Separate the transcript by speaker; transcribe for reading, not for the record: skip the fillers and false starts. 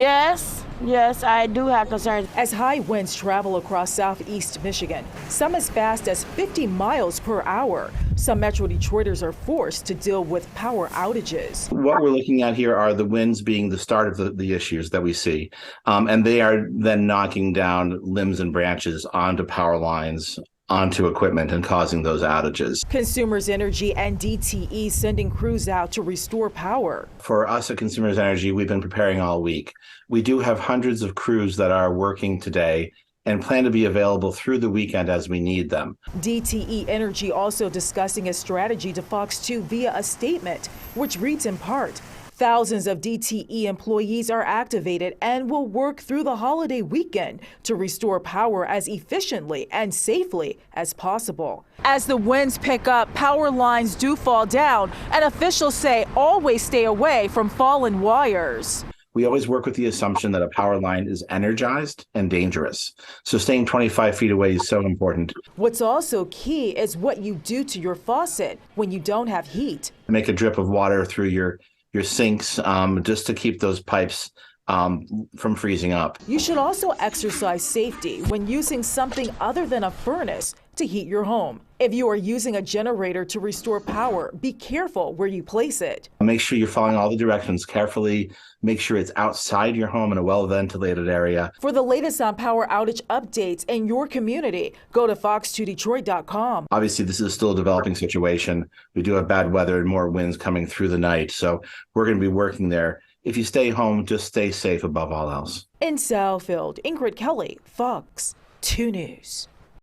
Speaker 1: Yes, I do have concerns.
Speaker 2: As high winds travel across southeast Michigan, some as fast as 50 miles per hour, some Metro Detroiters are forced to deal with power outages.
Speaker 3: What we're looking at here are the winds being the start of the issues that we see. And they are then knocking down limbs and branches onto power lines, onto equipment, and causing those outages.
Speaker 2: Consumers Energy and DTE sending crews out to restore power.
Speaker 3: For us at Consumers Energy, we've been preparing all week. We do have hundreds of crews that are working today and plan to be available through the weekend as we need them.
Speaker 2: DTE Energy also discussing a strategy to Fox 2 via a statement, which reads in part, thousands of DTE employees are activated and will work through the holiday weekend to restore power as efficiently and safely as possible. As the winds pick up, power lines do fall down, and officials say always stay away from fallen wires.
Speaker 3: We always work with the assumption that a power line is energized and dangerous. So staying 25 feet away is so important.
Speaker 2: What's also key is what you do to your faucet when you don't have heat.
Speaker 3: Make a drip of water through your sinks just to keep those pipes from freezing up.
Speaker 2: You should also exercise safety when using something other than a furnace to heat your home. If you are using a generator to restore power, be careful where you place it.
Speaker 3: Make sure you're following all the directions carefully. Make sure it's outside your home in a well-ventilated area.
Speaker 2: For the latest on power outage updates in your community, go to fox2detroit.com.
Speaker 3: Obviously, this is still a developing situation. We do have bad weather and more winds coming through the night, so we're going to be working there. If you stay home, just stay safe above all else.
Speaker 2: In Southfield, Ingrid Kelly, Fox 2 News.